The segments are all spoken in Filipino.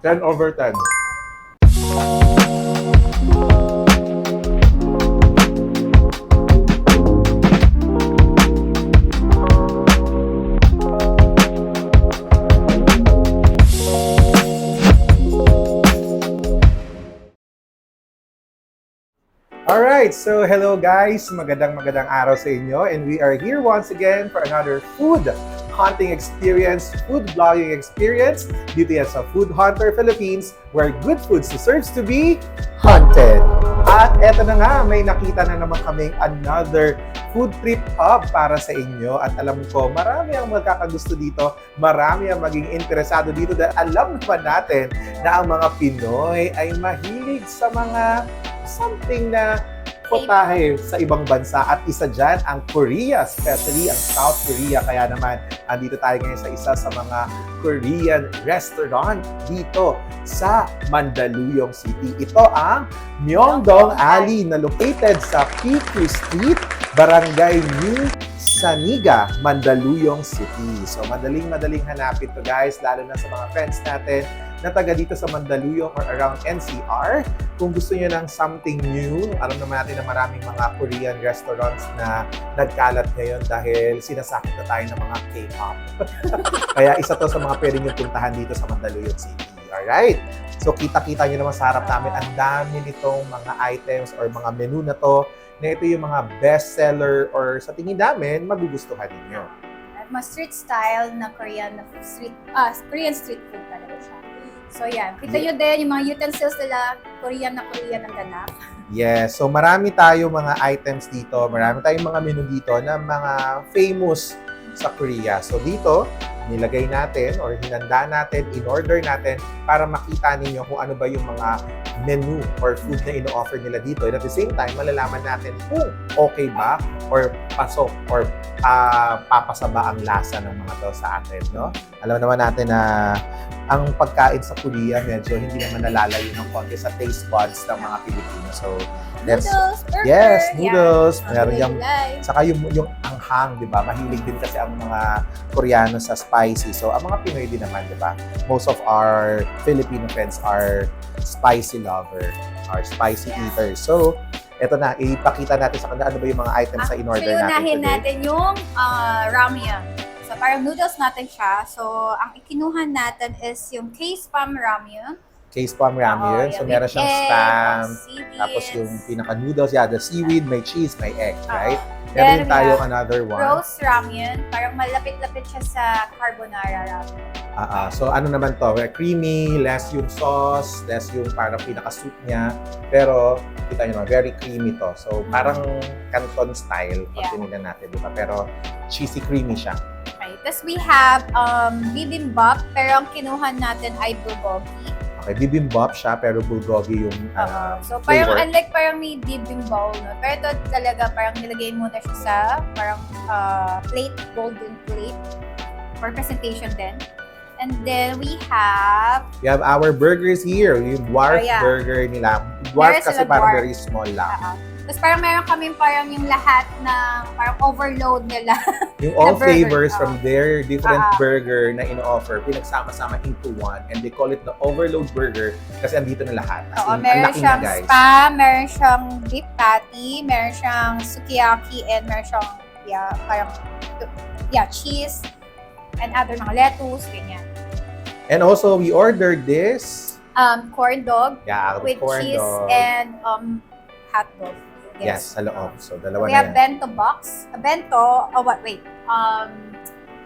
10/10. Alright, so hello guys, magandang araw sa inyo, and we are here once again for another food hunting experience, food vlogging experience dito yan sa Food Hunter Philippines, where good food deserves to be hunted. At eto na nga, may nakita na naman kaming another food trip hub para sa inyo, at alam ko marami ang magkakagusto dito, marami ang maging interesado dito dahil alam naman natin na ang mga Pinoy ay mahilig sa mga something na potahe sa ibang bansa, at isa dyan ang Korea, especially ang South Korea. Kaya naman, andito tayo ngayon sa isa sa mga Korean restaurant dito sa Mandaluyong City. Ito ang Myeongdong Alley na located sa PQ Street, Barangay New Saniga, Mandaluyong City. So, madaling hanapin to guys, lalo na sa mga friends natin na taga dito sa Mandaluyong or around NCR. Kung gusto niyo ng something new, alam naman natin na maraming mga Korean restaurants na nagkalat ngayon dahil sinasakit na tayo ng mga K-pop. Kaya isa to sa mga pwede niyo puntahan dito sa Mandaluyong City. Alright? So, kita-kita niyo naman sa harap namin, ang dami nitong mga items or mga menu na to, na ito yung mga bestseller or sa tingin namin, magugustuhan ninyo. Mga street style na Korean street food talaga siya. So yan, kita nyo din yung mga utensils nila, Korean ang ganap. Yes, so marami tayo mga items dito, marami tayong mga menu dito na mga famous sa Korea. So dito, nilagay natin or hinanda natin, in-order natin para makita ninyo kung ano ba yung mga menu or food na ino-offer nila dito. And at the same time, malalaman natin kung okay ba or pasok or papasa ba ang lasa ng mga to sa atin, no? Alam naman natin na ang pagkain sa Korea medyo hindi naman nalalayo ng konti sa taste buds ng mga Pilipino. So, Noodles, burger, yes, noodles. Yeah. Meron yung, saka yung anghang, di ba? Mahilig din kasi ang mga Koreano sa spicy. So, ang mga Pinoy din naman, di ba? Most of our Filipino friends are spicy lover, are spicy eaters. So, eto na, ipakita natin sa kanila ano ba yung mga items sa in-order natin unahin today. natin yung ramyeon. So, parang noodles natin siya. So, ang ikinuhan natin is yung K-spam ramyeon. K-spam ramyun. So, meron siyang spam. Seaweed. Tapos yung pinaka-noodles, the seaweed, may cheese, may egg, right? Then, Meron din tayo another one. Roast ramyeon. Parang malapit-lapit siya sa carbonara ramyeon. So, ano naman to? Creamy, less yung sauce, less yung parang pinaka-soup niya. Pero, kita nyo naman, very creamy to. So, parang Canton style pag tinignan natin, di ba? Pero, cheesy creamy siya. Okay. Tapos we have bibimbap, pero ang kinuhan natin ay bulgogi. Okay, bibimbap siya, pero bulgogi yung So, parang flavor. unlike parang may bibimbap, no? Pero ito talaga, parang nilagay muna siya sa parang plate, golden plate, for presentation din. And then we have our burgers here. Yung dwarf burger nila. Dwarf Meron kasi sila parang dwarf. very small lang. Tapos parang meron kami parang yung lahat na parang overload nila. Yung all burger, flavors from their different burger na ino-offer, pinagsama-sama into one, and they call it the overload burger kasi andito na lahat. As in, ang Meron laki na, siyang guys. spam, meron siyang beef patty, meron siyang sukiyaki, and meron siyang parang cheese, and other mga lettuce, ganyan. And also, we ordered this. Corn dog with corn cheese dog. and hot dog. Yes, sa loob. So, dalawa We na have yan. bento box.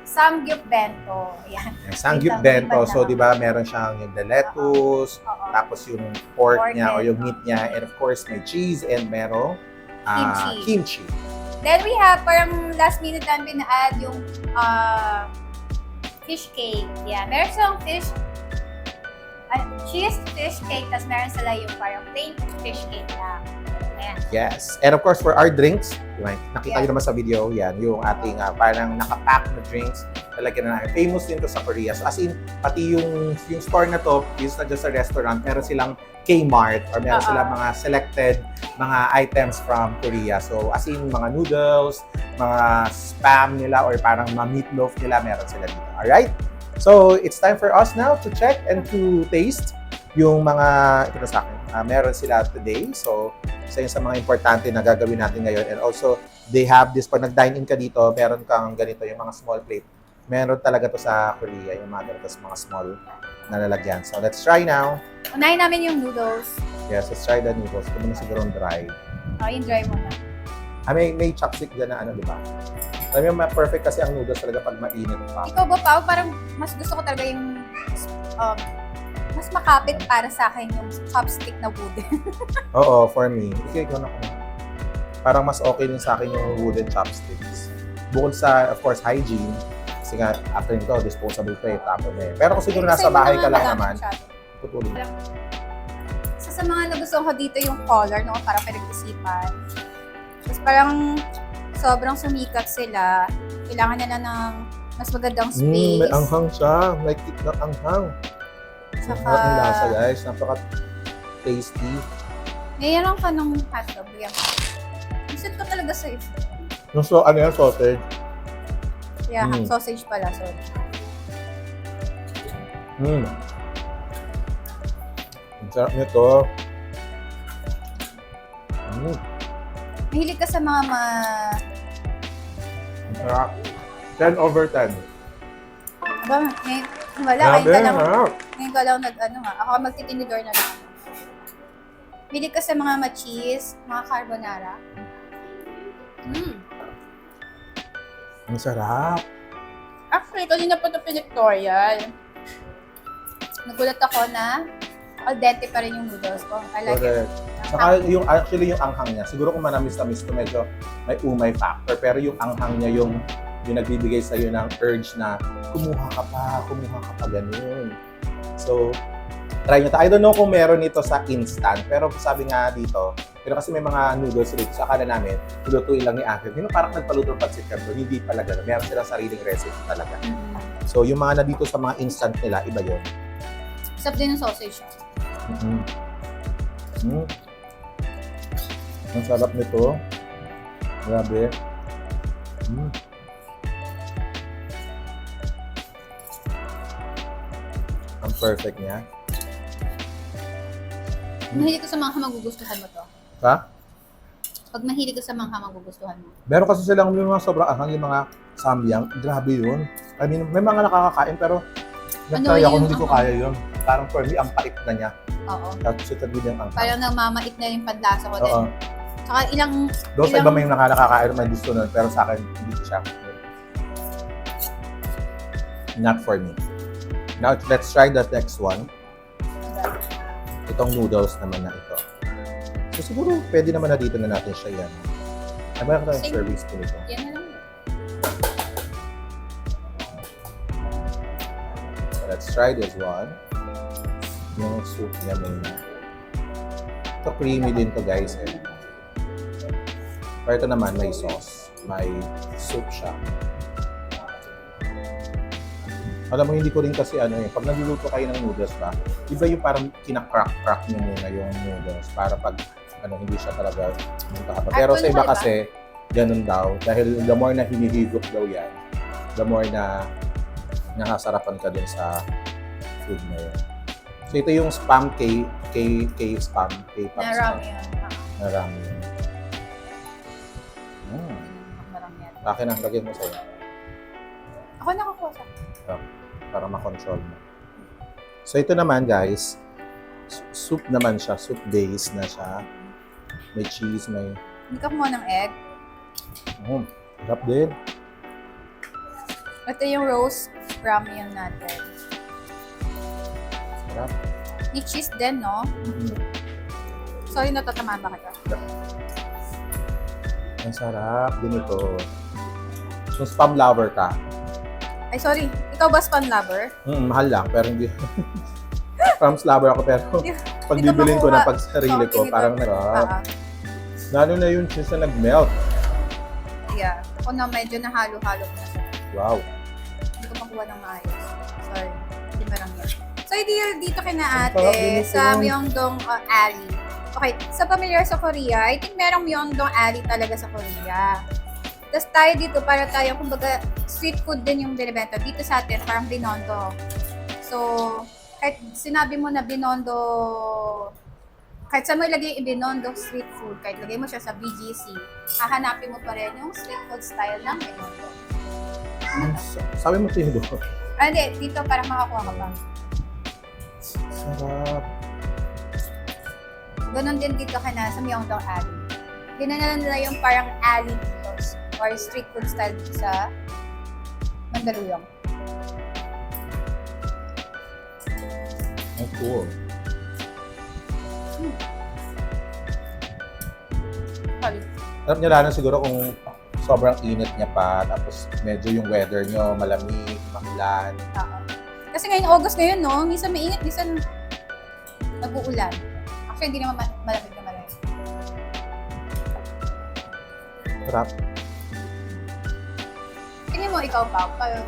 Samgyup bento. Ayan. Sangyup Wait lang, bento. lipat So, na. di ba, meron siyang yung the lettuce, Oo. tapos yung pork Pork niya or and, yung meat niya, and of course, may cheese and merong kimchi. Then we have, parang last minute namin na-add yung fish cake. Yeah, meron silang cheese fish cake, tapos meron sila yung parang plain fish cake lang. Ayan. Yes. And of course, for our drinks, nakita nyo naman sa video, yan, yung ating parang nakapack na drinks. Talagyan na namin. Famous din to sa Korea. So as in, pati yung store na to, is not just a restaurant, meron silang Kmart or meron silang mga selected mga items from Korea. So as in, mga noodles, mga spam nila or parang mga meatloaf nila, meron sila dito. Alright? So, it's time for us now to check and to taste yung mga, ito na sa akin, meron sila today. So, isa yun sa mga importante na gagawin natin ngayon. And also, they have this, pag nag-dine in ka dito, meron kang ganito, yung mga small plate. Meron talaga to sa Korea, yung mga ganito, mga small na lalagyan. So, let's try now. Unahin namin yung noodles. Yes, let's try the noodles. Ito muna siguro dry. Yung dry mo na. May chopstick dyan na ano, di ba? Alam mo, perfect kasi ang noodles talaga pag mainit pa. Ikaw ba, Pao? Parang mas gusto ko talaga yung mas makapit para sa akin yung chopstick na wooden. Oo, for me. Ikaw na ko. Parang mas okay din sa akin yung wooden chopsticks. Bukod sa, of course, hygiene. Kasi nga, after nito, disposable pa tapon eh. Pero kung siguro nasa bahay ka lang naman, putulin. Sa mga nagustuhan ko dito yung color, no? Parang pinag-isipan. Tapos parang sobrang sumikat sila. Kailangan nila ng mas magandang space. May anghang siya. May kick ng anghang. Saka, ang lasa, guys. Napaka-tasty. mayroon ka ng hotdog. Gusto ko talaga sa ito. So, ano yan? Sausage? Yeah, sausage pala. Sorry. Ang sarap nito. Mahilig ka sa mga Ang sarap. 10 over 10. Aba, wala. Ngayon ka lang ako magtitinidor na lang. Mahilig ka sa mga ma-cheese, mga carbonara. Ang sarap. Actually, kanina pa ito pinictorial. Nagulat ako na al dente pa rin yung noodles ko. I like it. Saka actually yung anghang niya, siguro kung manamis-tamis to medyo may umay factor, pero yung anghang niya yung nagbibigay sa'yo ng urge na kumuha ka pa, ganun. So, try nyo to. I don't know kung meron ito sa instant, pero sabi nga dito, pero kasi may mga noodles dito sa kanan namin, lutuin lang ni Ate. Parang nagpaluto ng pancit canton, hindi pala gano'n. Meron silang sariling recipe talaga. So, yung mga na dito sa mga instant nila, iba yun. Sarap din yung sausage. Ang sarap nito. Grabe. Ang perfect niya. Mahilig ka sa mga magugustuhan mo to. Ha? Pag mahilig ka sa mga magugustuhan mo. Meron kasi silang yung mga sobrang anghang, yung mga samyang. Grabe yun. I mean, may mga nakakakain pero nag-try ako, hindi ko kaya yun. Parang for me, ang pait na niya. Oo. Tapos ito din yung anghang. Parang namamait na yung panlasa ko din. Oo. Tsaka Doon sa iba may nakakakain, may gusto nun. Pero sa akin, hindi ko siya. Not for me. Now, let's try the next one. Itong noodles naman na ito. So siguro, pwede naman na dito na natin siya yan. Ano ba yung service ko nito? Yan na lang. So let's try this one. Yung soup niya may na. Ito creamy din to guys eh. Pero ito naman may sauce. May soup siya. Alam mo, hindi ko rin kasi pag nagluluto kayo ng noodles ba, iba yung parang kinakrak-crack nyo muna yung noodles para pag hindi siya talaga magkakapa. Pero sa iba kasi, ganun daw. Dahil the more na hinihigop daw yan, the more na nakasarapan ka dun sa food na yun. So ito yung spam K-spam. K-pop Na spam. ramen. Na ramen. Marami yan. Akin ang lagyan mo sa'yo. Ako nakakuha sa Para makontrol mo. So ito naman guys, soup naman siya. Soup base na siya. May cheese, may... Hindi ka kumuha ng egg. Sarap din. Ito yung roast ramen natin. Sarap. May cheese din, no? Sorry, natatamaan ba kita? Ang sarap din ito. Kung spam lover ka, Ay, sorry. Ikaw ba spam lover? mahal lang, pero hindi. Spams lover ako, pero pag bibilin ko na pag sarili ko, parang narap. Lalo na yung cheese na nag-melt. Yeah. Ako na medyo nahalo-halo ko na siya. Wow. Hindi ko makuha ng maayos. Sorry. Hindi marang yan. So, dito kina Ang sarap ate din sa ito. Myeongdong Alley. Okay, sa familiar sa Korea, I think merong Myeongdong Alley talaga sa Korea. Tapos tayo dito, para tayo, kumbaga, street food din yung binibenta. Dito sa atin, parang Binondo. So, kahit sinabi mo na Binondo, kahit saan mo ilagay yung Binondo street food, kahit lagay mo siya sa BGC, hahanapin mo pa rin yung street food style ng Binondo. Sabi mo tinidor. Ah, hindi. Dito, parang makakuha ka pa. Sarap. Ganon din dito ka na sa Myeongdong Alley. Ginanala nila yung parang alley dito or street food style dito sa Mandaluyong. Oh, cool. Solid. Sarap niya lalo siguro kung sobrang init niya pa, tapos medyo yung weather niyo malamig, maulan. Oo. Kasi ngayon, August ngayon, no? Minsan mainit, minsan nag-uulan. Actually, hindi naman malamig na malamig. Sarap. Tingin mo, ikaw pa, parang,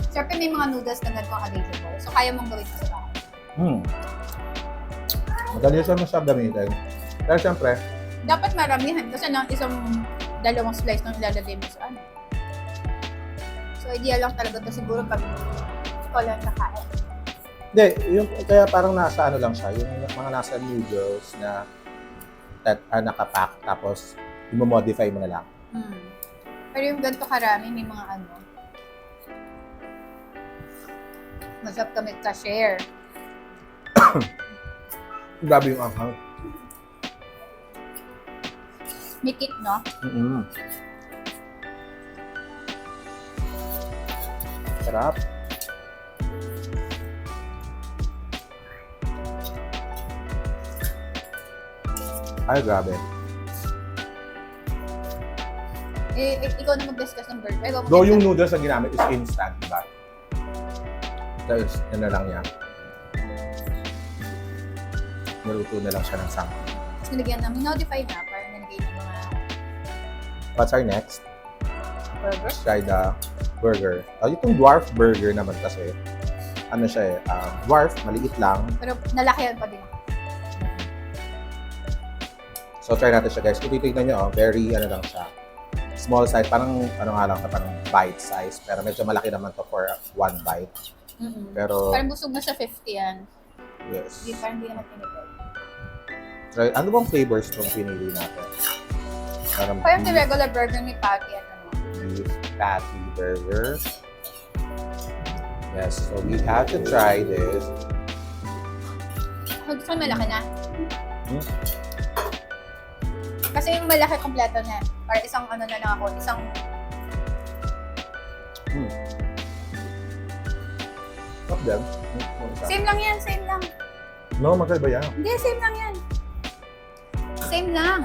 syempre may mga noodles na ganito available. So, kaya mong gawin sa bahay. Madali siya gamitin. Pero syempre, Dapat maramihan kasi ng isang dalawang slice nung ilalagay mo sa ano. So, ideal lang talaga ito siguro pag ikaw lang nakain. hindi, yung, kaya parang nasa ano lang siya, yung mga nasa noodles na nakapack, tapos i-modify mo na lang. Pero yung ganito karami, may mga ano. Masarap kami ka-share. Grabe yung anghang. Mikit, no? Sarap. Ay, grabe. Ikaw na mag-discuss ng burger. Ikaw Though yung noodles na ginamit is instant, diba? Tapos, yun na lang niya. Naluto na lang siya ng something. Tapos nilagyan namin, modify na, para nilagay ng mga What's our next? burger. Let's try the burger. Itong dwarf burger naman kasi, ano siya dwarf, maliit lang. Pero nalakihan pa din. So, try natin siya guys. Kung titignan nyo, very, ano lang siya, small size, parang, ano nga lang, parang bite size. Pero medyo malaki naman to for one bite. Pero, Parang busog na siya 50 yan. yes. Parang hindi naman tinipid. Try, ano bang flavors itong pinili natin? Parang Parang the regular burger ni Patty at ano. beef patty burger. Yes, so we have to try this. Gusto ko malaki na. Hmm? Kasi yung malaki kompleto na. Para isang ano na lang ako, isang Stop them. same lang yan, same lang. No, magkaiba yan. Hindi, same lang yan. Same lang.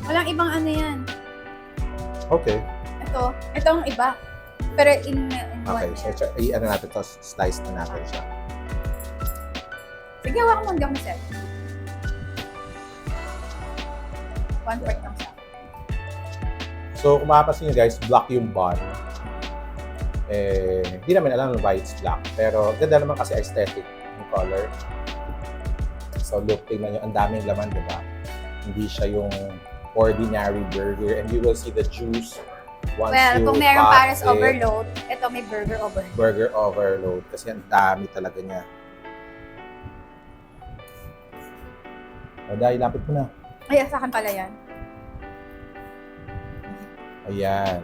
Walang ibang ano yan. Okay. Ito ang iba. Pero in Okay, one. so ano natin to, slice na natin siya. Sige, hawakan mo hanggang masel. 1/4 lang siya. So, kung mapapansin nyo guys, black yung bun. Hindi namin alam why it's black. Pero ganda naman kasi aesthetic yung color. So, look, tingnan nyo, ang daming laman, di ba? Hindi siya yung ordinary burger. And you will see the juice once Well, you kung merong cut Paris it. overload, ito may burger overload. Burger overload. Kasi ang dami talaga niya. O, dahil lapit mo na. Ay, sa akin pala yan. Ayan.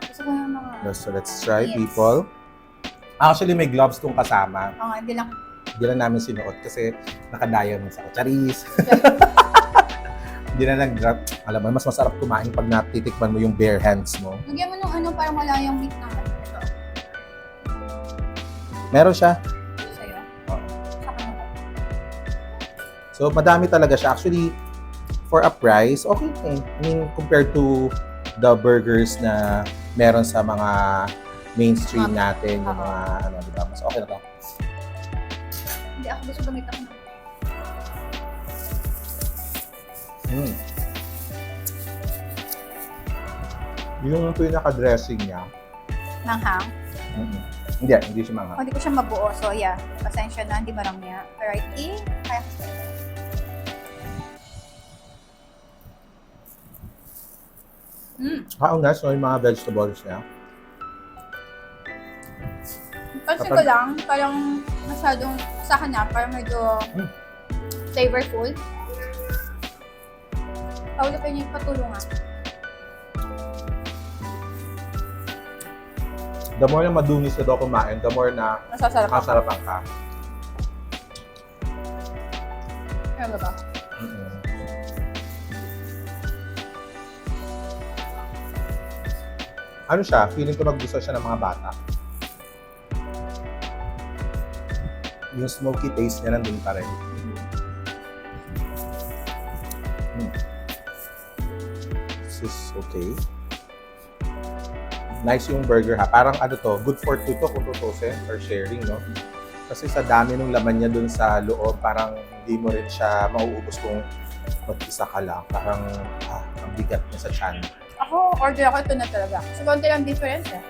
Gusto ko yung mga... So, let's try, Yes. people. Actually, may gloves tong kasama. Oo, hindi lang. Hindi na namin sinuot kasi naka-diamond sa charis. Hindi na nag-drop. Alam mo, mas masarap kumain pag natitikman mo yung bare hands mo. Lagyan mo nung ano, parang wala yung meat na ano. Ito, Meron siya. sa'yo. Oo. Sa akin mo. So, madami talaga siya. Actually, for a price, okay. I mean, compared to the burgers na meron sa mga mainstream natin, yung mga, ano, di ba? Mas okay na to. Hindi ako gusto gamit ako. Yung pinaka-dressing niya, Manghang. hindi siya mga. O, hindi ko siya mabuo. So, yeah. Pasensya na, hindi marami niya. Alright, kaya ko sa'yo. Ang nice, no, yung mga vegetables niya. Pansin ko lang, parang masyadong sa akin na, parang medyo flavorful. Paulo pa niya yung patulungan. The more na madungis ka daw kumain, the more na Masasarap. makasarapan ka. Ano ba? Ano siya? Feeling ko nagustuhan siya ng mga bata. Yung smoky taste niya nandun pa rin. This is okay. Nice yung burger ha. Parang ano to, good for two to kung tutusin or sharing, no? Kasi sa dami ng laman niya dun sa loob, parang hindi mo rin siya mauubos kung mag-isa ka lang. Parang ang bigat niya sa tiyan. Ako, order ako ito na talaga. Kasi konti lang difference eh.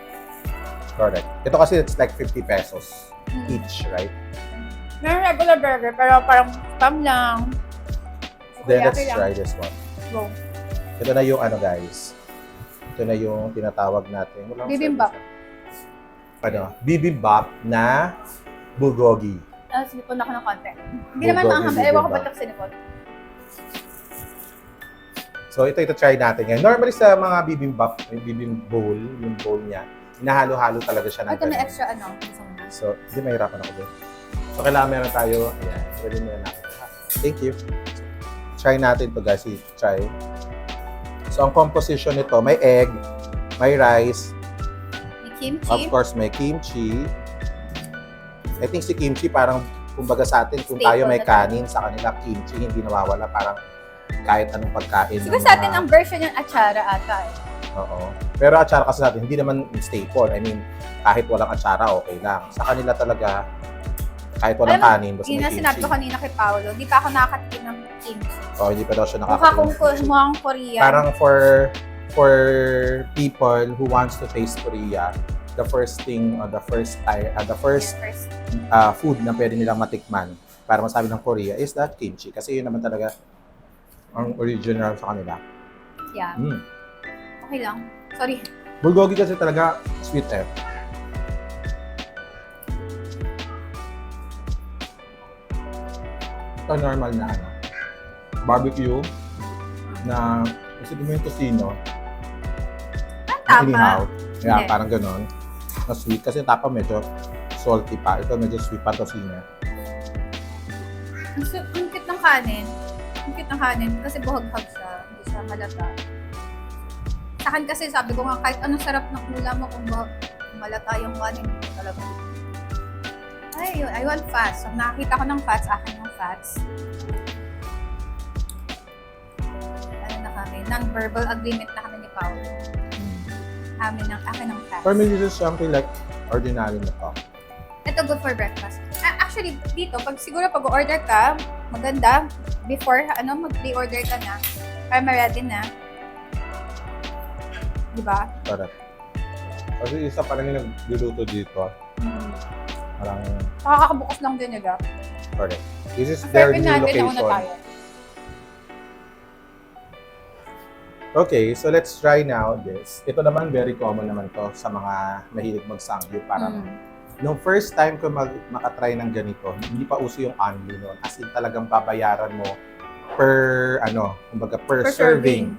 Correct. Ito kasi it's like 50 pesos each, right? Meron regular burger, pero parang spam lang. Then let's Teriyaki lang. try this one. Go. Ito na yung ano guys. Ito na yung tinatawag natin. Bibimbap. Ano? Bibimbap na bulgogi. Sinipon ako ng konti. Hindi naman Bulgogi ang hamba. Ewan ko bibimbap. ba't ako sinipon. So ito try natin ngayon. Normally sa mga bibimbap, yung bibim bowl, yung bowl niya, hinahalo-halo talaga siya ng Ito may ganun. extra ano. gusto mo na. So, hindi mahirapan ako doon. So, kailangan meron tayo. Ayan. Pwede mo na natin. Thank you. Try natin to guys. Try. So, ang composition nito, may egg, may rice, May kimchi. of course, may kimchi. I think si kimchi parang, kumbaga sa atin, kung Staple tayo may na tayo. kanin, sa kanila kimchi, hindi nawawala. Parang kahit anong pagkain. Siguro ng sa atin mga- ang version yung atsara ata eh. Oo. Pero atsara kasi sa atin, hindi naman staple. I mean, kahit walang atsara, okay lang. Sa kanila talaga, kahit walang Alam mo, kanin, basta Yun may na sinabi ko kimchi. kanina kay Paolo, hindi pa ako nakakatikim ng kimchi. Oh, hindi pa daw siya Mukha kong nakakatikim. mukhang Korean. Parang for people who wants to taste Korea, the first thing, or the first First. food na pwede nilang matikman para masabi ng Korea is that kimchi. Kasi yun naman talaga ang original sa kanila. Yeah. Mm. Okay lang. Sorry. Bulgogi kasi talaga sweet eh. Ito normal na ano, barbecue na kasi mo yung tocino, na Tama. inihaw. Kaya Hindi. parang ganon. Na sweet. Kasi yung tapa medyo salty pa. Ito medyo sweet pa tocino. Ang cute ng kanin. Ang cute ng kanin kasi buhag-hag siya. Hindi siya malata. Sa akin kasi sabi ko nga kahit anong sarap ng ulam mo kung malata yung kanin dito talaga. Ay, yun. I want fats. So, nakakita ko ng fats. Akin yung fats. Ano na kami? Non-verbal agreement na kami ni Paolo. Akin ng fats. For me, this is something like ordinary na to. Ito good for breakfast. Actually, dito, siguro pag-order ka, maganda, before, mag-pre-order ka na, para ma-ready na. Diba? Correct. Kasi isa pa lang yung nagluluto dito. Parang, Nakakabukas lang din nila. correct. This is Fair their new natin, nauna location. tayo. Okay, so let's try now this. Ito naman, very common naman to sa mga mahilig mag-sangyup. Parang, nung first time ko makatry ng ganito, hindi pa uso yung only noon. As in talagang babayaran mo per, kumbaga per serving.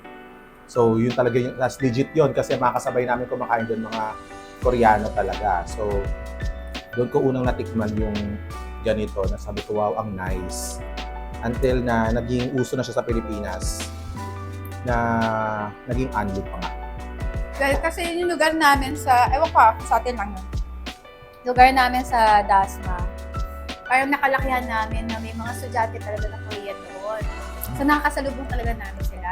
So, yun talaga yung, as legit yun kasi makakasabay namin kumakain doon mga Koreano talaga. So, doon ko unang natikman yung ganito na sabi ko, wow, ang nice. Until na naging uso na siya sa Pilipinas na naging only pa nga. Well, kasi yung lugar namin ewan ko, sa atin lang yun. Lugar namin sa Dasma. Parang nakalakihan namin na may mga estudyante talaga na Korean doon. So, nakakasalubong talaga namin sila.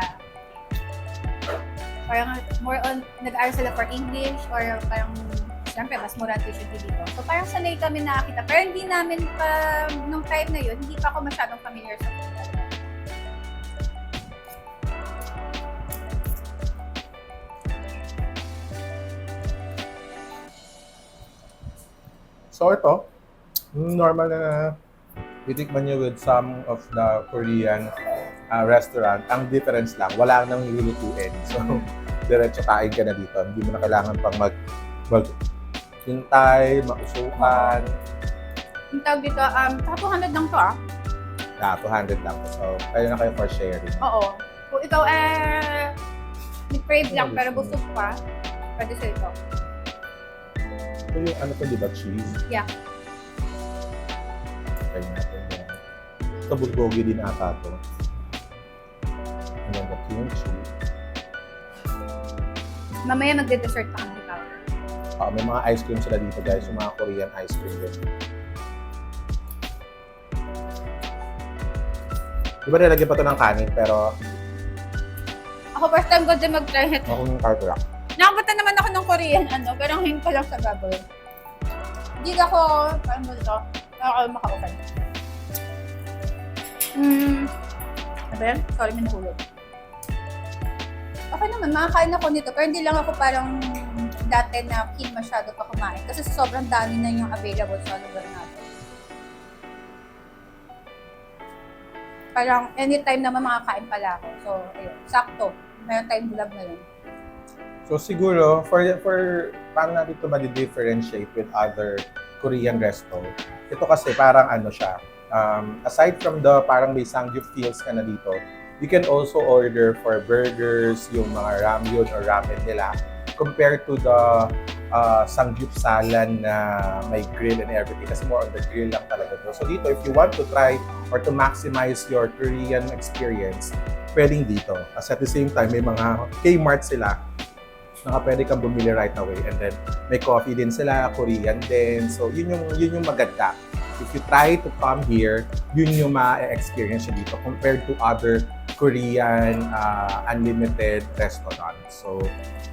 Parang more on, nag-aaral sila for English or parang, siyempre, mas mura ang tuition fee dito. So, parang sanay kami nakakita. Pero hindi namin pa, nung time na yun, hindi pa ako masyadong familiar sa food. So ito, normal na titikman nyo with some of the Korean restaurant. Ang difference lang, wala nang lulutuin. So, diretso kain ka na dito. Hindi mo na kailangan pang maghintay, mausukan. Yung tawag dito, saka 200 lang to Yeah, 200 lang. So, kaya na kayo for sharing. Oo. Kung ikaw crave lang pero busog pa, pwede sa ito. Ito yung ano to, di ba? Cheese? Yeah. Try natin yan. Ito, bulgogi din ata to. And then the kimchi. Mamaya magde-dessert pa kami powder. May mga ice cream sila dito, guys. Yung mga Korean ice cream din. Di ba nilagyan pa to ng kanin, pero Ako first time ko din mag-try ito. ako yung carpura. Nakabata naman ako ng Korean, pero ang hint ko lang sa baboy. Hindi ako, paano mo ito? Ako makaupan. Ano yan? Sorry, may nahulog. Okay naman, makakain ako nito, pero hindi lang ako parang dati na keen masyado pa kumain. Kasi sobrang dami na yung available sa lugar natin. Parang anytime naman makakain pala ako. So, ayun, sakto. Mayroon tayong vlog na yun. So siguro, for paano natin ito ma-differentiate with other Korean resto, ito kasi parang ano siya, aside from the parang may sangyup feels ka na dito, you can also order for burgers, yung mga ramyun or ramen nila, compared to the sangyupsalan na may grill and everything, kasi more on the grill lang talaga to. So dito, if you want to try or to maximize your Korean experience, pwedeng dito. Kasi at the same time, may mga Kmart sila na pwede kang bumili right away. And then, may coffee din sila, Korean din. So, yun yung maganda. If you try to come here, yun yung ma-experience nyo dito compared to other Korean unlimited restaurants. So,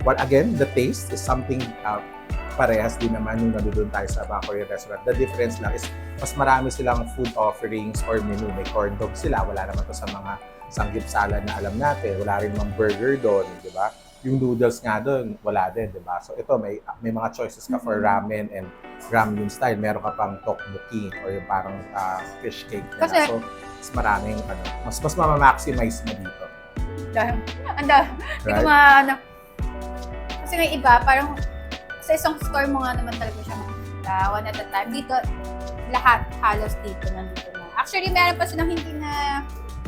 again, the taste is something parehas din naman nung nandun tayo sa mga Korean restaurant. The difference lang is mas marami silang food offerings or menu. May corn dog sila. Wala naman to sa mga sanggip salad na alam natin. Wala rin mga burger doon, di ba? Yung noodles nga doon, wala din, di ba? So ito, may mga choices ka for ramen and ramyun style. Meron ka pang tteokbokki or yung parang fish cake nila. Kasi, so, mas maraming, mas mamamaximize mo dito. dahil, hindi ko kasi may iba, parang sa isang store mo nga naman talaga siya makikita, one at a time. Dito, lahat, halos dito, nandito na. Actually, meron pa silang hindi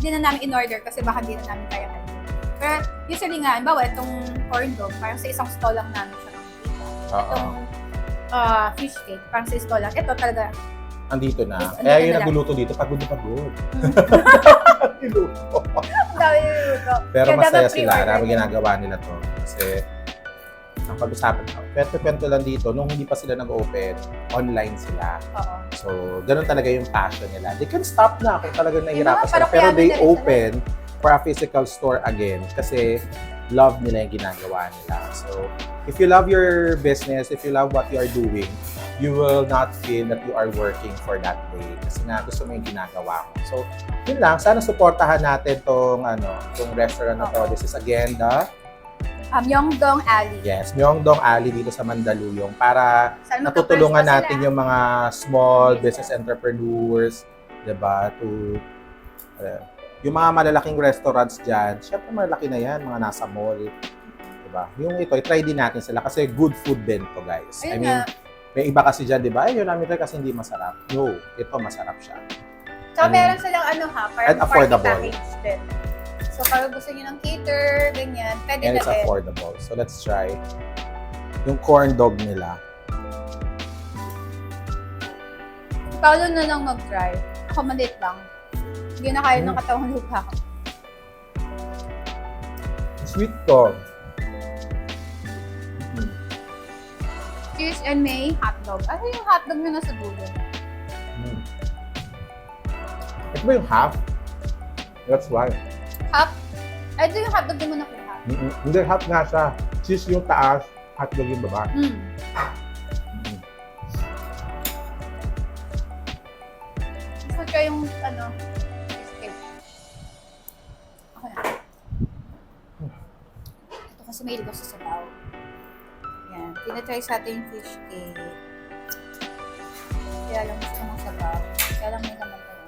na namin in-order kasi baka hindi na namin kaya kayo. Pero usually nga, bawa itong corn dog, parang sa isang stall lang namin siya makikita. Itong fish cake, parang sa stall lang. Ito talaga. Andito na. Andito Kaya yung na lang. nagluluto dito, pagod na pagod. Niluto. Ang dami niluluto. Pero Kaya masaya dapat sila. pre-order Dami din. ginagawa nila to. Kasi, ang pag-usapan, kwento lang dito, nung hindi pa sila nag-open, online sila. Oo. So, ganun talaga yung passion nila. They can stop na kung talagang nahihirapan mga sila. Pero parokyano they na rin open for a physical store again kasi love nila yung ginagawa nila. So, if you love your business, if you love what you are doing, you will not feel that you are working for that day. Kasi nga, gusto mo yung ginagawa mo. So, yun lang. Sana supportahan natin tong restaurant na to. This is again the Myeongdong Alley. Yes, Myeongdong Alley dito sa Mandaluyong para Sana natutulungan magka-first pa natin sila. yung mga small business entrepreneurs, 'di ba? Yung mga malalaking restaurants diyan, syempre malaki na 'yan, mga nasa mall, 'di ba? Yung ito, i-try din natin sila kasi good food din to, guys. Ayun I mean, nga. may iba kasi diyan, 'di ba? Ayun namin try kasi hindi masarap. No, ito masarap siya. So, meron silang parang And affordable. party package din. So, parang gusto nyo ng cater, ganyan, pwede And na it's din. affordable. So let's try yung corn dog nila. Paolo na lang mag-try. Ako maliit lang. Hindi na kaya ng katawang lupa ko. Sweet to. Cheese and may hotdog. Ano yung hotdog na nasa dulo? Ito ba yung half? That's why. Half? Ay, ito yung hotdog din mo nakuha. Hindi, half nga siya. Cheese yung taas, hotdog yung baba. Gusto ko yung, cheese cake. Ako na. Ito kasi may ilig ako sa sabaw. Yan. Tinatry sa atin yung fish cake. Kaya lang gusto ko ng sabaw. Kaya lang may naman tayo.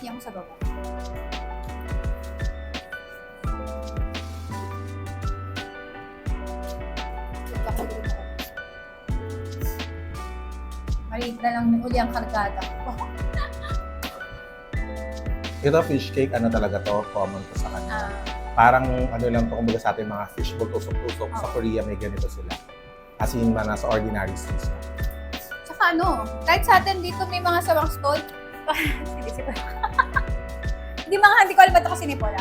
Yung sa baba. Maliit na lang uli ang kargada ko. Ito, fish cake, ano talaga to, common to sa kanya. Parang ano lang to, kumbaga sa ating mga fishbowl, tusok-tusok. Sa Korea, may ganito sila. As in, man, nasa ordinary season. Tsaka ano, kahit sa atin dito may mga sawang stall. Hindi ko alam ba't ako sinipola.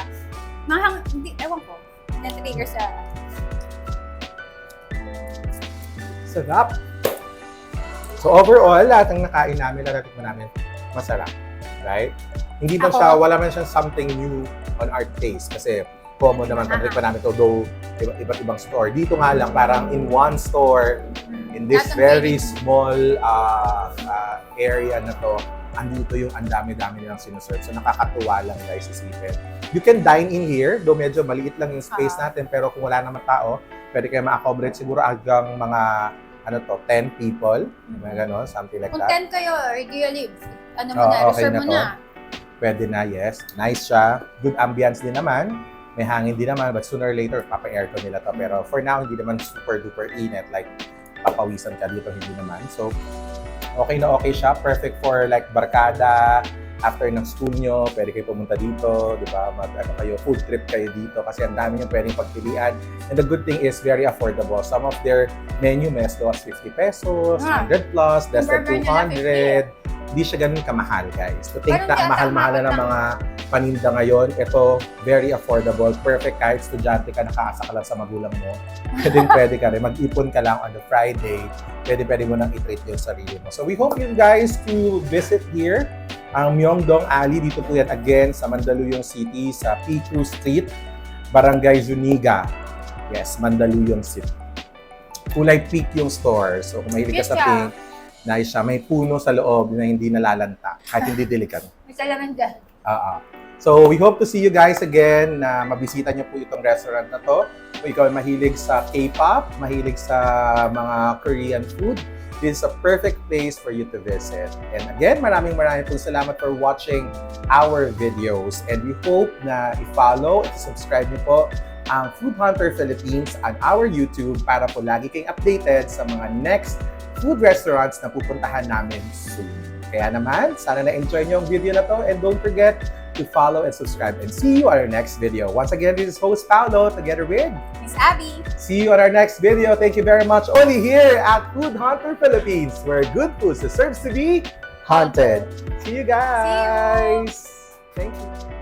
Hindi, ewan ko. Na-trigger sa... Sarap! So overall, lahat ng nakain namin, narating namin, masarap. Right? Hindi man siya, wala man siyang something new on our taste. Kasi common naman, pag pa namin to, though iba't ibang store. Dito nga lang, parang in one store, in this very small area na to, andito yung ang dami-dami nilang sinuserve. So nakakatuwa lang guys, isipin. You can dine in here, though medyo maliit lang yung space natin, pero kung wala naman tao, pwede kayo ma-accommodate siguro hanggang mga 10 people, mga gano'n, something like Kung that. 10 kayo, or do you live? Ano mo na, Okay reserve na mo to. na. Pwede na, yes. Nice siya. Good ambience din naman. May hangin din naman, but sooner or later, papa-aircon nila to. Pero for now, hindi naman super-duper init. Like, papawisan ka dito, hindi naman. So, okay na okay siya. Perfect for like barkada, after ng school nyo, pwede kayo pumunta dito, di ba? Kayo, food trip kayo dito kasi ang dami nyo pwedeng pagpilian. And the good thing is very affordable. Some of their menu as low as 50 pesos, 100 plus, less than 200. Hindi siya ganun kamahal, guys. To think na mahal-mahal na ng mga paninda ngayon, ito, very affordable. Perfect kahit estudyante ka, nakaasa ka lang sa magulang mo. Pwede ka rin. Mag-ipon ka lang on the Friday. Pwede mo nang i-treat yung sarili mo. So we hope you guys to visit here ang Myeongdong Alley. Dito po yan again sa Mandaluyong City, sa P2 Street, Barangay Zuniga. Yes, Mandaluyong City. Kulay pink yung store. So kung mahilig ka sa pink, nice siya. May puno sa loob na hindi nalalanta. Kahit hindi dilikan. May salaman dyan. So we hope to see you guys again na mabisita niyo po itong restaurant na to. Kung ikaw ay mahilig sa K-pop, mahilig sa mga Korean food, this is a perfect place for you to visit. And again, maraming pong salamat for watching our videos. And we hope na i-follow at subscribe niyo po ang Food Hunter Philippines on our YouTube para po lagi kayong updated sa mga next food restaurants na pupuntahan namin soon. Kaya naman, sana na-enjoy niyo ang video na to and don't forget to follow and subscribe and see you on our next video. Once again, this is host Paolo together with Miss Abby. See you on our next video. Thank you very much. Only here at Food Hunter Philippines, where good food deserves to be hunted. See you guys. See you. Thank you.